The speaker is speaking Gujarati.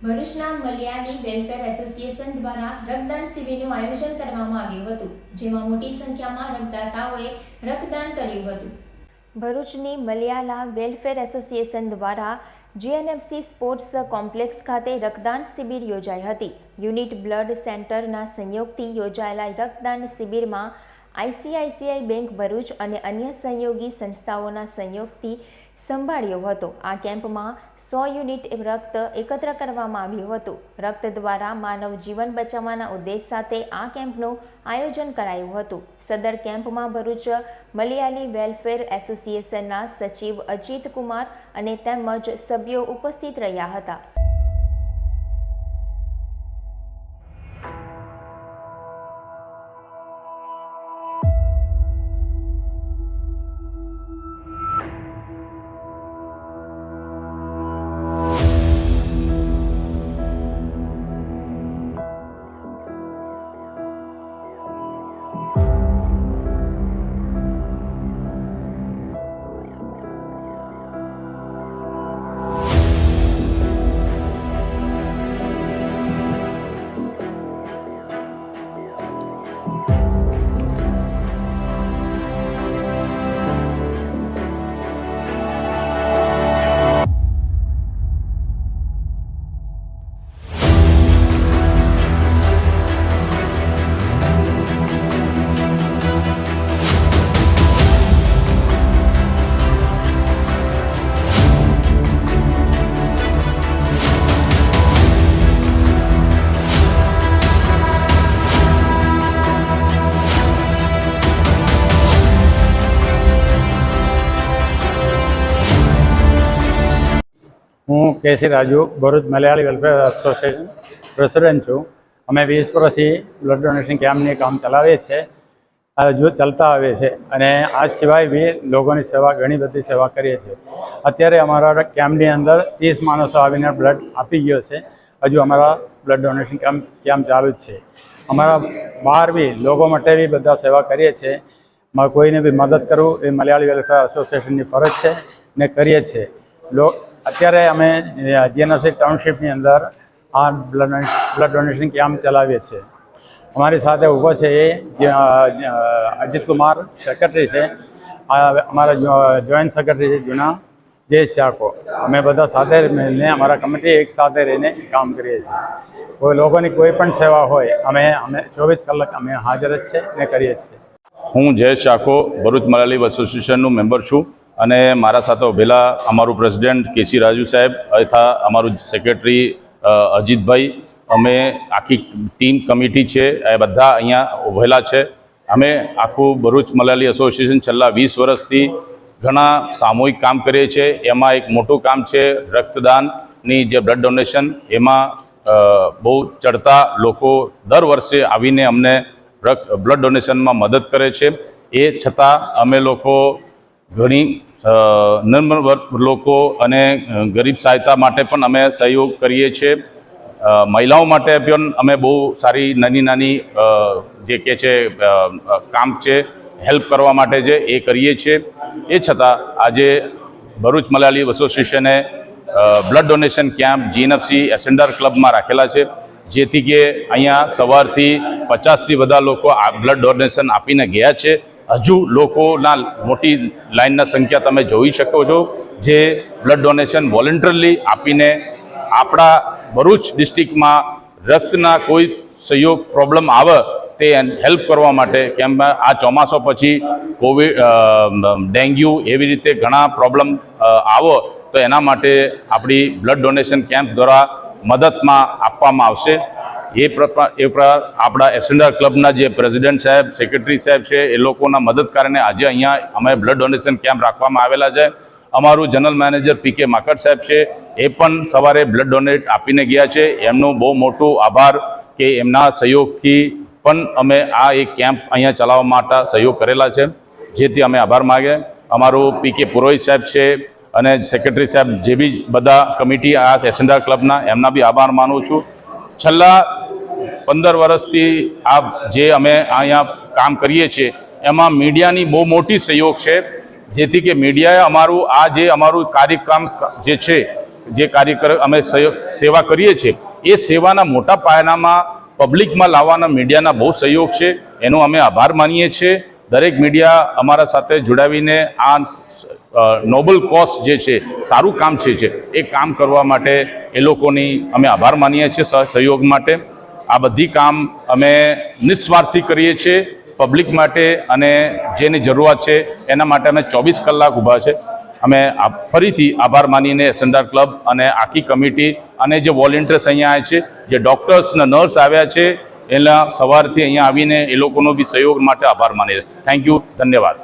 ભરૂચના મલયાલી વેલફેર એસોસિએશન દ્વારા રક્તદાન શિબિરનું આયોજન કરવામાં આવ્યું હતું, જેમાં મોટી સંખ્યામાં રક્તદાતાઓએ રક્તદાન કર્યું હતું। ભરૂચની મલયાલા વેલફેર એસોસિએશન દ્વારા જીએનએફસી સ્પોર્ટ્સ કોમ્પ્લેક્સ ખાતે રક્તદાન શિબિર યોજાઈ હતી। યુનિટ બ્લડ સેન્ટરના સંયોગથી યોજાયેલા રક્તદાન શિબિરમાં આઈસીઆઈસીઆઈ બેંક ભરૂચ અને અન્ય સહયોગી સંસ્થાઓના સહયોગથી સંભાળ્યો હતો। આ કેમ્પમાં 100 યુનિટ રક્ત એકત્ર કરવામાં આવ્યું હતું। રક્ત દ્વારા માનવ જીવન બચાવવાના ઉદ્દેશ સાથે આ કેમ્પનું આયોજન કરાયું હતું। સદર કેમ્પમાં ભરૂચ મલયાલી વેલફેર એસોસિએશનના સચિવ અજીત કુમાર અને તેમજ સભ્યો ઉપસ્થિત રહ્યા હતા। હું KC Raju Bharuch Malayali welfare association president છું। અમે 20 વર્ષથી બ્લડ ડોનેશન કેમ્પની કામ ચલાવીએ છીએ, જો ચાલતા આવે છે અને આ સિવાય બી લોકોની સેવા ઘણી બધી સેવા કરીએ છીએ। અત્યારે અમારા કેમ્પની અંદર 30 માણસો આવીને બ્લડ આપી ગયો છે। હજુ અમારા બ્લડ ડોનેશન કેમ્પ ચાલુ જ છે। અમારા બહાર બી લોકો માટે બી બધા સેવા કરીએ છીએ। કોઈને બી મદદ કરવું એ મલયાલી વેલફેર એસોસિએશનની ફરજ છે ને કરીએ છીએ। અત્યારે અમે જીએનએફસી ટાઉનશીપની અંદર આ બ્લડ ડોનેશન કેમ્પ ચલાવીએ છીએ। અમારી સાથે ઊભો છે એ અજીત કુમાર સેક્રેટરી છે, અમારા જોઈન્ટ સેક્રેટરી છે જૂના જયેશ શાકો। અમે બધા સાથે મળીને અમારા કમિટી એક સાથે રહીને કામ કરીએ છીએ। કોઈ લોકોની કોઈ પણ સેવા હોય અમે 24 કલાક અમે હાજર જ છે ને કરીએ છીએ। હું જયેશ શાકો ભરૂચ મલયાલી એસોસિએશનનું મેમ્બર છું અને મારા સાથે ઉભેલા અમારું પ્રેસિડેન્ટ કેસી રાજુ સાહેબ તથા અમારું સેક્રેટરી અજીતભાઈ, અમે આખી ટીમ કમિટી છે એ બધા અહીંયા ઉભેલા છે। અમે આખું ભરૂચ મલયાલી એસોસિએશન છેલ્લા 20 વર્ષથી ઘણા સામૂહિક કામ કરીએ છીએ। એમાં એક મોટું કામ છે રક્તદાનની જે બ્લડ ડોનેશન। એમાં બહુ ચડતા લોકો દર વર્ષે આવીને અમને બ્લડ ડોનેશનમાં મદદ કરે છે। એ છતાં અમે લોકો ઘણી નમ્ર લોકો અને ગરીબ સહાયતા માટે પણ અમે સહયોગ કરીએ છીએ। મહિલાઓ માટે પણ અમે બહુ સારી નાની જે કે છે કામ છે હેલ્પ કરવા માટે જે એ કરીએ છીએ। એ છતાં આજે ભરૂચ મલયાલી એસોસિએશને blood donation camp GNFC ascender ક્લબમાં રાખેલા છે, જેથી કે અહીંયા સવારથી 50થી વધુ લોકો આ બ્લડ ડોનેશન આપીને ગયા છે। હજુ લોકોના મોટી લાઇનના સંખ્યા તમે જોઈ શકો છો, જે બ્લડ ડોનેશન વોલેન્ટરીલી આપીને આપણા ભરૂચ ડિસ્ટ્રિક્ટમાં રક્તના કોઈ સહયોગ પ્રોબ્લેમ આવે તે હેલ્પ કરવા માટે। કેમ આ ચોમાસા પછી કોવિડ, ડેન્ગ્યુ એવી રીતે ઘણા પ્રોબ્લેમ આવો તો એના માટે આપણી બ્લડ ડોનેશન કેમ્પ દ્વારા મદદમાં આપવામાં આવશે। એ આપણા એસેન્ડર ક્લબના જે પ્રેસિડેન્ટ સાહેબ, સેક્રેટરી સાહેબ છે એ લોકોના મદદ કારણે આજે અહીંયા અમે બ્લડ ડોનેશન કેમ્પ રાખવામાં આવેલા છે। અમારું જનરલ મેનેજર પીકે માકડ સાહેબ છે, એ પણ સવારે બ્લડ ડોનેટ આપીને ગયા છે। એમનું બહુ મોટું આભાર કે એમના સહયોગથી પણ અમે આ એક કેમ્પ અહીંયા ચલાવવા માટે સહયોગ કરેલા છે, જેથી અમે આભાર માગીએ। અમારું પીકે પુરોહિત સાહેબ છે અને સેક્રેટરી સાહેબ, જે બી બધા કમિટી આ એસેન્ડર ક્લબના, એમના બી આભાર માનું છું। છેલ્લા 15 વર્ષથી આ જે અમે અહીંયા કામ કરીએ છીએ એમાં મીડિયાની બહુ મોટી સહયોગ છે, જેથી કે મીડિયાએ અમારું આ જે અમારું કાર્યક્રમ જે છે જે અમે સેવા કરીએ છીએ એ સેવાના મોટા પાયામાં પબ્લિકમાં લાવવાના મીડિયાના બહુ સહયોગ છે, એનો અમે આભાર માનીએ છીએ. દરેક મીડિયા અમારા સાથે જોડાવીને આ નોબલ કોઝ જે છે, સારું કામ છે એ કામ કરવા માટે એ લોકોની અમે આભાર માનીએ છીએ સહયોગ માટે. આ બધી કામ અમે નિસ્વાર્થી કરીએ છીએ પબ્લિક માટે, અને જેની જરૂરિયાત છે એના માટે અમે 24 કલાક ઊભા છે. અમે ફરીથી આભાર માનીને એસએનઆર ક્લબ અને આખી કમિટી અને જે વોલેન્ટિયર્સ અહીંયા આવ્યા છે, જે ડૉક્ટર્સ અને નર્સ આવ્યા છે, એના સવારથી અહીંયા આવીને એ લોકોનો બી સહયોગ માટે આભાર માની. થેન્ક યુ, ધન્યવાદ.